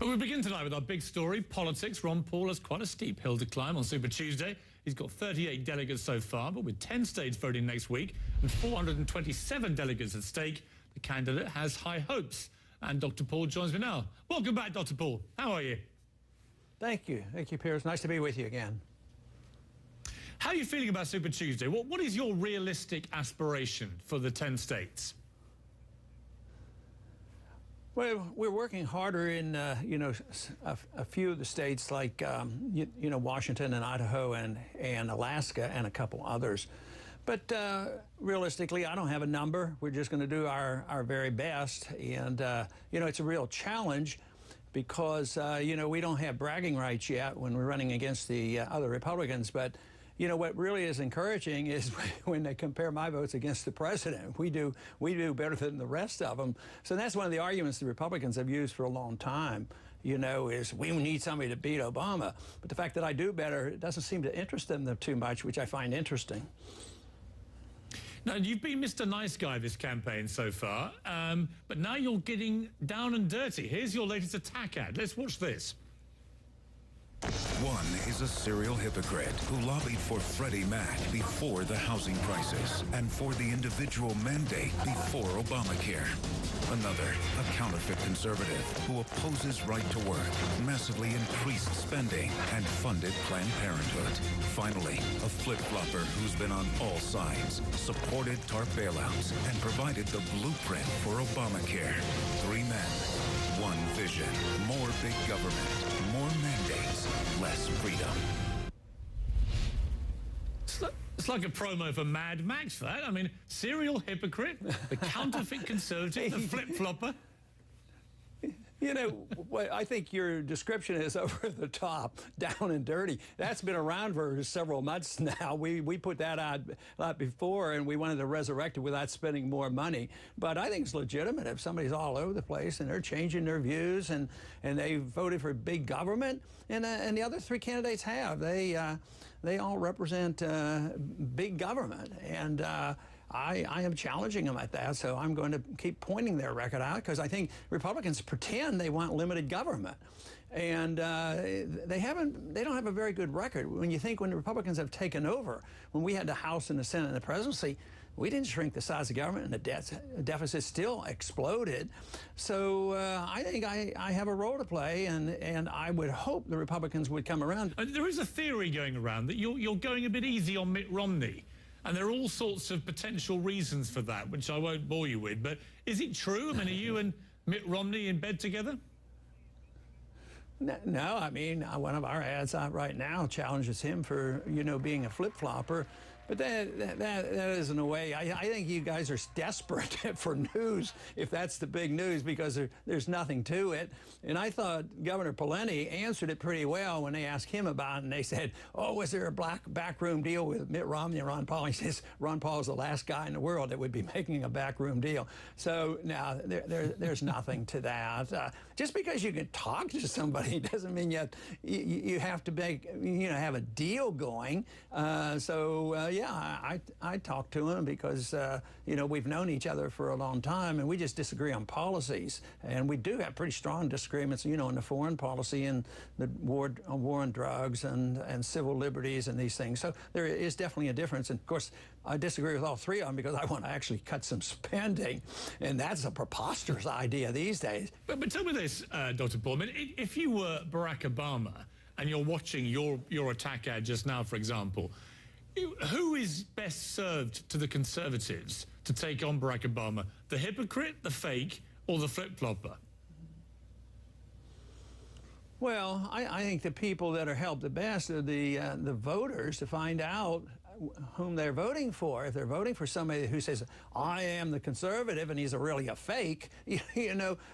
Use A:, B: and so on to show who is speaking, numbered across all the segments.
A: But we begin tonight with our big story, politics. Ron Paul has quite a steep hill to climb on Super Tuesday. He's got 38 delegates so far, but with 10 states voting next week and 427 delegates at stake, the candidate has high hopes. And Dr. Paul joins me now. Welcome back, Dr. Paul. How are you?
B: Thank you. Thank you, Piers. Nice to be with you again.
A: How are you feeling about Super Tuesday? What is your realistic aspiration for the 10 states?
B: Well, we're working harder in, a few of the states like, Washington and Idaho and Alaska and a couple others. But realistically, I don't have a number. We're just going to do our very best. And, it's a real challenge because, we don't have bragging rights yet when we're running against the other Republicans. But what really is encouraging is when they compare my votes against the president. We do better than the rest of them. So that's one of the arguments the Republicans have used for a long time, is we need somebody to beat Obama. But the fact that I do better, it doesn't seem to interest them too much, which I find interesting.
A: Now, you've been Mr. Nice Guy this campaign so far, but now you're getting down and dirty. Here's your latest attack ad. Let's watch this.
C: One is a serial hypocrite who lobbied for Freddie Mac before the housing crisis and for the individual mandate before Obamacare. Another, a counterfeit conservative who opposes right to work, massively increased spending, and funded Planned Parenthood. Finally, a flip-flopper who's been on all sides, supported TARP bailouts, and provided the blueprint for Obamacare. Three men, one vision, more big government, more mandates, less freedom.
A: It's like a promo for Mad Max, that. I mean, serial hypocrite, the counterfeit conservative, the flip-flopper.
B: I think your description is over the top, down and dirty. That's been around for several months now. We put that out before, and we wanted to resurrect it without spending more money. But I think it's legitimate if somebody's all over the place and they're changing their views and they voted for big government, and the other three candidates have. They all represent big government, and I am challenging them at that, so I'm going to keep pointing their record out because I think Republicans pretend they want limited government, and they don't have a very good record. When you think when the Republicans have taken over, when we had the House and the Senate and the presidency, we didn't shrink the size of government, and the deficit still exploded. So I think I have a role to play, and I would hope the Republicans would come around.
A: There is a theory going around that you're going a bit easy on Mitt Romney. And there are all sorts of potential reasons for that, which I won't bore you with. But is it true? I mean, are you and Mitt Romney in bed together?
B: No, I mean, one of our ads out right now challenges him for, being a flip-flopper. But that isn't a way. I think you guys are desperate for news, if that's the big news, because there's nothing to it. And I thought Governor Pawlenty answered it pretty well when they asked him about it, and they said, oh, was there a backroom deal with Mitt Romney and Ron Paul? He says Ron Paul is the last guy in the world that would be making a backroom deal. So now there's nothing to that. Just because you can talk to somebody doesn't mean you have to have a deal going. Yeah, I talk to him because, we've known each other for a long time, and we just disagree on policies. And we do have pretty strong disagreements, in the foreign policy and the war on drugs and civil liberties and these things. So there is definitely a difference. And, of course, I disagree with all three of them because I want to actually cut some spending, and that's a preposterous idea these days.
A: But tell me this, Dr. Paul, I mean, if you were Barack Obama and you're watching your attack ad just now, for example, who is best served to the Conservatives to take on Barack Obama? The hypocrite, the fake, or the flip-flopper?
B: Well, I think the people that are helped the best are the voters to find out whom they're voting for. If they're voting for somebody who says, I am the conservative, and he's really a fake,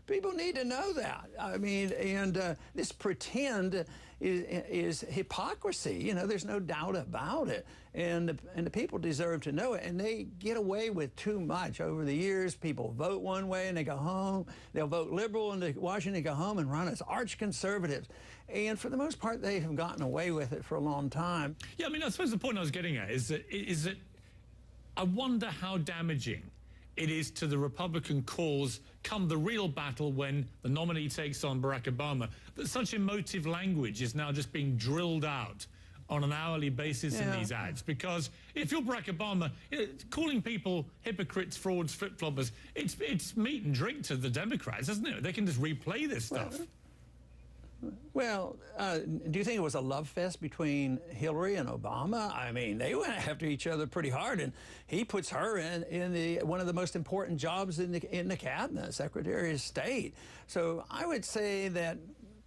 B: people need to know that. I mean, and this pretend is hypocrisy. There's no doubt about it. And the people deserve to know it. And they get away with too much over the years. People vote one way and they go home. They'll vote liberal in Washington, go home and run as arch conservatives. And for the most part, they have gotten away with it for a long time.
A: Yeah, I mean, I suppose the point I was getting at is that I wonder how damaging it is to the Republican cause come the real battle when the nominee takes on Barack Obama, that such emotive language is now just being drilled out on an hourly basis in these ads? Because if you're Barack Obama, calling people hypocrites, frauds, flip-floppers, it's meat and drink to the Democrats, isn't it? They can just replay this stuff.
B: Well, do you think it was a love fest between Hillary and Obama? I mean, they went after each other pretty hard, and he puts her in one of the most important jobs in the cabinet, Secretary of State. So I would say that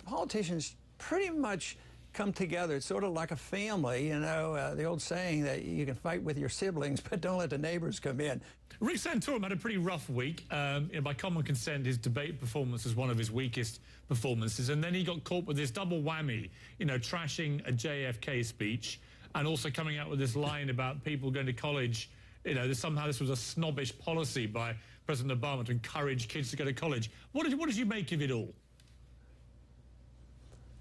B: politicians pretty much come together. It's sort of like a family, you know, the old saying that you can fight with your siblings, but don't let the neighbors come in.
A: Rick Santorum had a pretty rough week. By common consent, his debate performance was one of his weakest performances, and then he got caught with this double whammy, you know, trashing a JFK speech and also coming out with this line about people going to college. You know, somehow this was a snobbish policy by President Obama to encourage kids to go to college. What did you make of it all?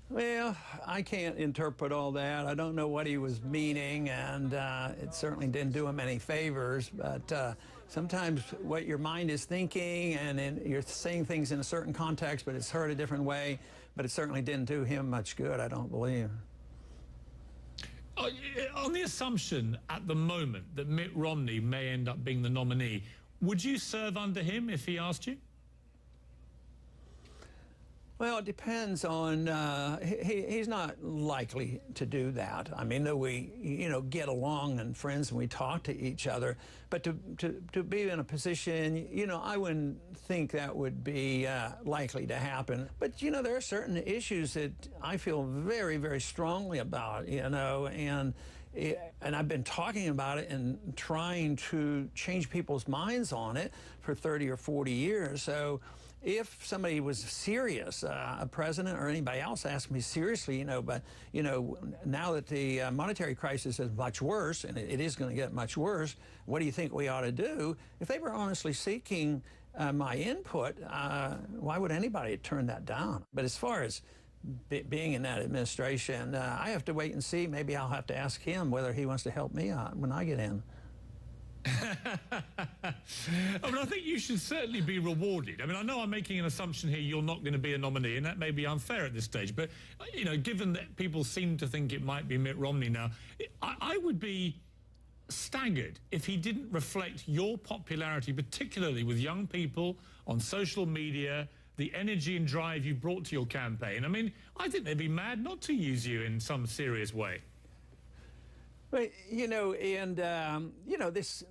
B: Well, I can't interpret all that. I don't know what he was meaning, and it certainly didn't do him any favors. But sometimes what your mind is thinking, and you're saying things in a certain context, but it's heard a different way. But it certainly didn't do him much good, I don't believe.
A: On the assumption at the moment that Mitt Romney may end up being the nominee, would you serve under him if he asked you?
B: Well, it depends on, he's not likely to do that. I mean, though we, you know, get along and friends and we talk to each other, but to be in a position, you know, I wouldn't think that would be likely to happen. But, you know, there are certain issues that I feel very, very strongly about, you know, and I've been talking about it and trying to change people's minds on it for 30 or 40 years. So if somebody was serious, a president or anybody else asked me seriously, you know, but, you know, now that the monetary crisis is much worse, and it is going to get much worse, what do you think we ought to do? If they were honestly seeking my input, why would anybody turn that down? But as far as being in that administration, I have to wait and see. Maybe I'll have to ask him whether he wants to help me out when I get in.
A: I mean, I think you should certainly be rewarded. I mean, I know I'm making an assumption here you're not going to be a nominee, and that may be unfair at this stage, but, you know, given that people seem to think it might be Mitt Romney now, I would be staggered if he didn't reflect your popularity, particularly with young people on social media, the energy and drive you brought to your campaign. I mean, I think they'd be mad not to use you in some serious way.
B: But, you know, and, you know, these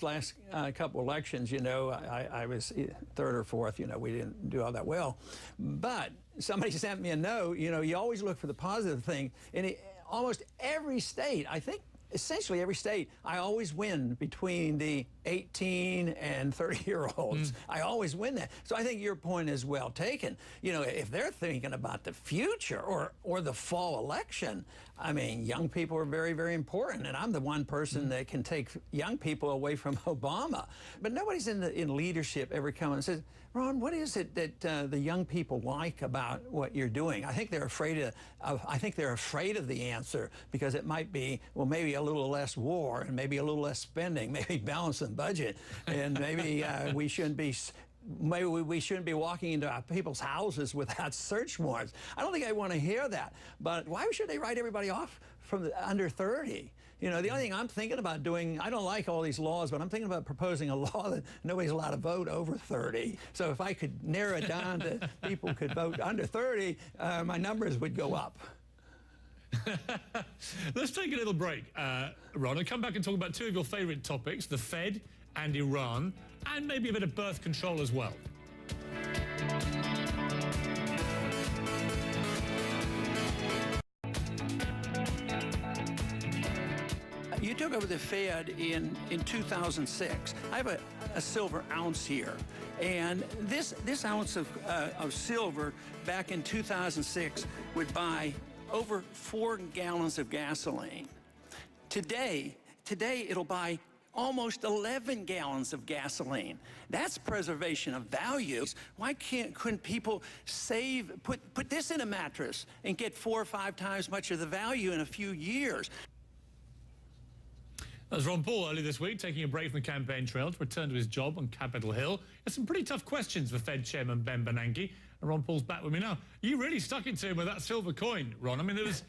B: last couple elections, you know, I was third or fourth, you know, we didn't do all that well. But somebody sent me a note, you know, you always look for the positive thing. In almost every state, I think essentially every state, I always win between the 18 and 30-year-olds. I always win that. So I think your point is well taken. You know, if they're thinking about the future or the fall election, I mean, young people are very, very important, and I'm the one person that can take young people away from Obama. But nobody's in leadership ever come and says, Ron, what is it that the young people like about what you're doing? I think they're afraid of the answer, because it might be, well, maybe a little less war and maybe a little less spending, maybe balance the budget, and maybe we shouldn't be walking into people's houses without search warrants. I don't think I want to hear that. But why should they write everybody off from under 30? You know, the only thing I'm thinking about doing, I don't like all these laws, but I'm thinking about proposing a law that nobody's allowed to vote over 30. So if I could narrow it down to people could vote under 30, my numbers would go up.
A: Let's take a little break, Ron, and come back and talk about two of your favorite topics, the Fed and Iran, and maybe a bit of birth control as well.
B: You took over the Fed in 2006. I have a silver ounce here, and this ounce of silver back in 2006 would buy over 4 gallons of gasoline. Today it'll buy almost 11 gallons of gasoline. That's preservation of values. Why couldn't people put this in a mattress and get 4 or 5 times much of the value in a few years?
A: As Ron Paul earlier this week, taking a break from the campaign trail to return to his job on Capitol Hill. There's some pretty tough questions for Fed Chairman Ben Bernanke. And Ron Paul's back with me now. You really stuck it to him with that silver coin, Ron. I mean, there was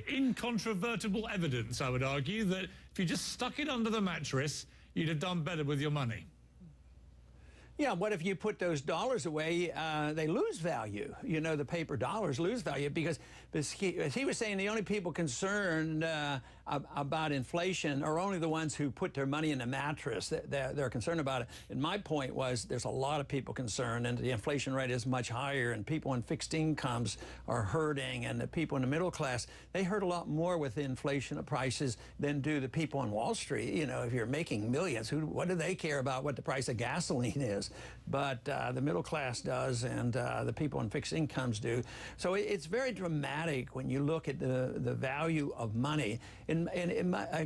A: incontrovertible evidence, I would argue, that if you just stuck it under the mattress, you'd have done better with your money.
B: Yeah, what if you put those dollars away, they lose value. You know, the paper dollars lose value because he was saying the only people concerned about inflation are only the ones who put their money in the mattress. They're concerned about it. And my point was there's a lot of people concerned, and the inflation rate is much higher, and people in fixed incomes are hurting, and the people in the middle class, they hurt a lot more with the inflation of prices than do the people on Wall Street. You know, if you're making millions, what do they care about what the price of gasoline is? But the middle class does, and the people in fixed incomes do. So it's very dramatic when you look at the value of money.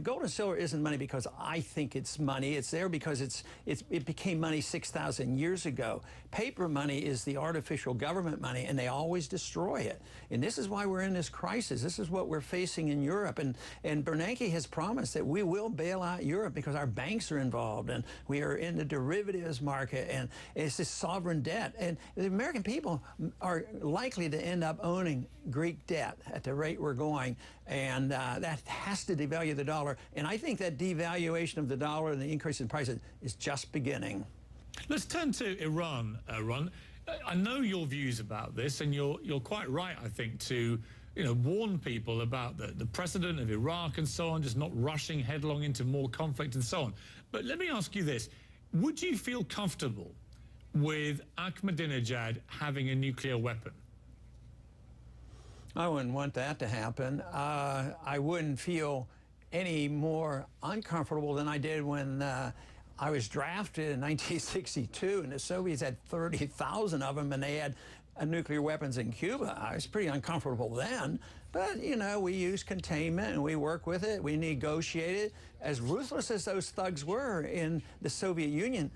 B: Gold and silver isn't money because I think it's money. It's there because it became money 6,000 years ago. Paper money is the artificial government money, and they always destroy it. And this is why we're in this crisis. This is what we're facing in Europe. And Bernanke has promised that we will bail out Europe because our banks are involved, and we are in the derivatives market, and it's this sovereign debt. And the American people are likely to end up owning Greek debt at the rate we're going, and that has to devalue the dollar. And I think that devaluation of the dollar and the increase in prices is just beginning.
A: Let's turn to Iran, Ron. I know your views about this, and you're quite right, I think, to warn people about the precedent of Iraq and so on, just not rushing headlong into more conflict and so on. But let me ask you this. Would you feel comfortable with Ahmadinejad having a nuclear weapon?
B: I wouldn't want that to happen. I wouldn't feel any more uncomfortable than I did when I was drafted in 1962, and the Soviets had 30,000 of them, and they had nuclear weapons in Cuba. I was pretty uncomfortable then, but we use containment and we work with it. We negotiate it. As ruthless as those thugs were in the Soviet Union,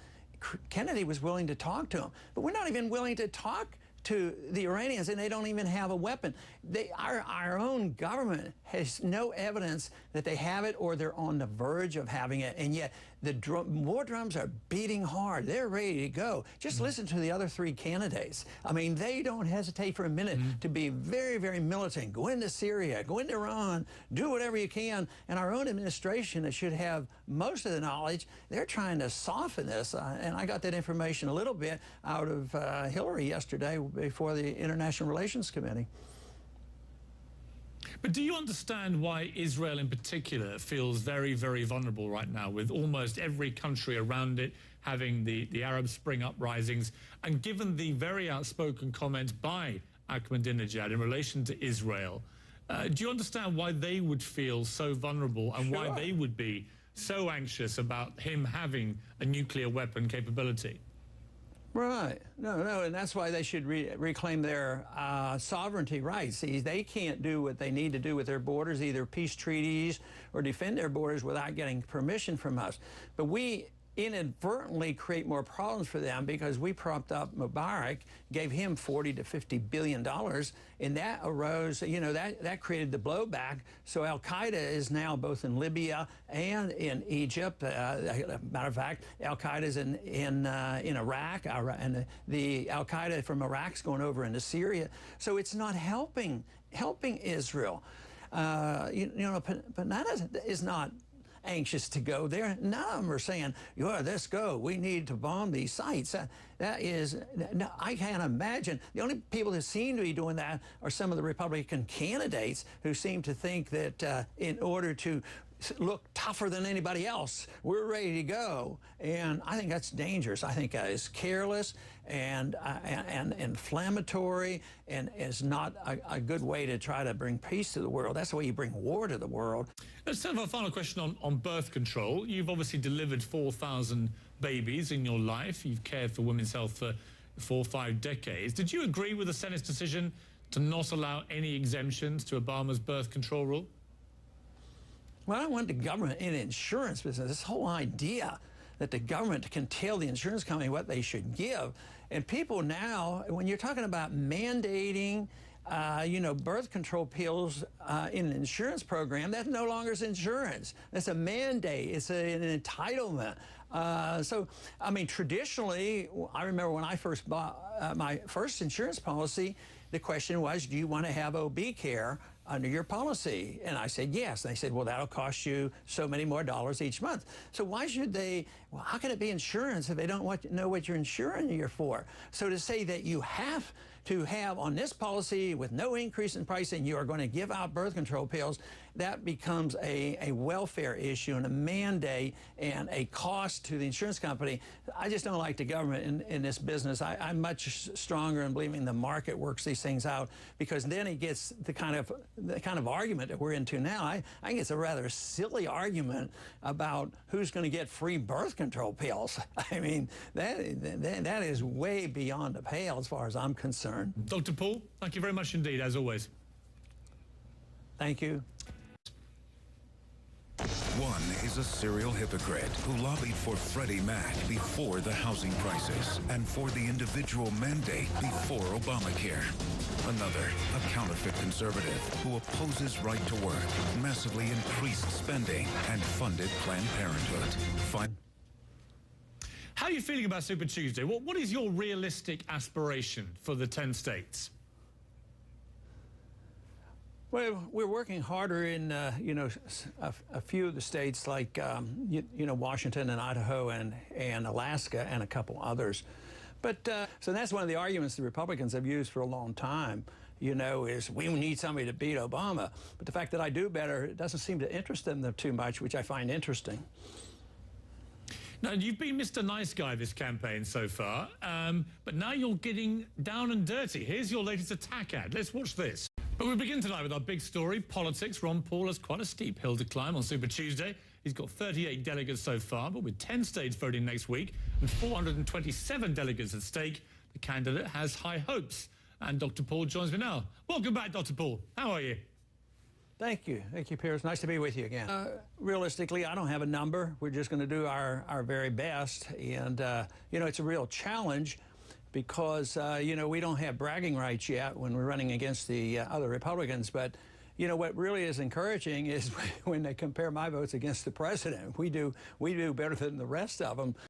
B: Kennedy was willing to talk to them, but we're not even willing to talk to the Iranians, and they don't even have a weapon. Our own government has no evidence that they have it or they're on the verge of having it, and yet the war drums are beating hard. They're ready to go. Just listen to the other three candidates. I mean, they don't hesitate for a minute to be very, very militant. Go into Syria, go into Iran, do whatever you can. And our own administration that should have most of the knowledge, they're trying to soften this. And I got that information a little bit out of Hillary yesterday before the International Relations Committee.
A: But do you understand why Israel in particular feels very, very vulnerable right now, with almost every country around it having the Arab Spring uprisings, and given the very outspoken comments by Ahmadinejad in relation to Israel, do you understand why they would feel so vulnerable and why they would be so anxious about him having a nuclear weapon capability?
B: Right. No, and that's why they should reclaim their sovereignty rights. See, they can't do what they need to do with their borders, either peace treaties or defend their borders without getting permission from us. But we inadvertently create more problems for them because we propped up Mubarak, gave him $40 to $50 billion, and that arose, that created the blowback. So Al-Qaeda is now both in Libya and in Egypt. Matter of fact, Al-Qaeda is in Iraq, and the Al-Qaeda from Iraq's going over into Syria. So it's not helping Israel. Banana is not anxious to go there. None of them are saying, let's go. We need to bomb these sites. I can't imagine. The only people that seem to be doing that are some of the Republican candidates who seem to think that in order to look tougher than anybody else, we're ready to go. And I think that's dangerous. I think that is careless and inflammatory, and is not a good way to try to bring peace to the world. That's the way you bring war to the world.
A: Let's have a final question on birth control. You've obviously delivered 4,000 babies in your life. You've cared for women's health for 4 or 5 decades. Did you agree with the Senate's decision to not allow any exemptions to Obama's birth control rule?
B: Well, I want the government in the insurance business. This whole idea that the government can tell the insurance company what they should give. And people now, when you're talking about mandating birth control pills in an insurance program, that no longer is insurance. That's a mandate. It's an entitlement. So, I mean, traditionally, I remember when I first bought my first insurance policy, the question was, do you want to have OB care under your policy? And I said, yes. And they said, well, that'll cost you so many more dollars each month. So why should they, well, how can it be insurance if they don't know what you're insuring you for? So to say that you have to have on this policy with no increase in pricing, you are going to give out birth control pills, that becomes a welfare issue and a mandate and a cost to the insurance company. I just don't like the government in this business. I'm much stronger in believing the market works these things out, because then it gets the kind of argument that we're into now. I think it's a rather silly argument about who's going to get free birth control pills. I mean, that is way beyond the pale as far as I'm concerned.
A: Dr. Paul, thank you very much indeed, as always.
B: Thank you.
C: One is a serial hypocrite who lobbied for Freddie Mac before the housing crisis and for the individual mandate before Obamacare. Another, a counterfeit conservative who opposes right to work, massively increased spending, and funded Planned Parenthood.
A: How are you feeling about Super Tuesday? What is your realistic aspiration for the 10 states?
B: Well, we're working harder in, a few of the states like, Washington and Idaho and Alaska and a couple others. But so that's one of the arguments the Republicans have used for a long time, is we need somebody to beat Obama. But the fact that I do better, it doesn't seem to interest them too much, which I find interesting.
A: Now, you've been Mr. Nice Guy this campaign so far, but now you're getting down and dirty. Here's your latest attack ad. Let's watch this. But we begin tonight with our big story, politics. Ron Paul has quite a steep hill to climb on Super Tuesday. He's got 38 delegates so far, but with 10 states voting next week and 427 delegates at stake, the candidate has high hopes. And Dr. Paul joins me now. Welcome back, Dr. Paul. How are you?
B: Thank you. Thank you, Piers. Nice to be with you again. Realistically, I don't have a number. We're just going to do our very best. And, it's a real challenge because, we don't have bragging rights yet when we're running against the other Republicans. But, what really is encouraging is when they compare my votes against the president. We do better than the rest of them.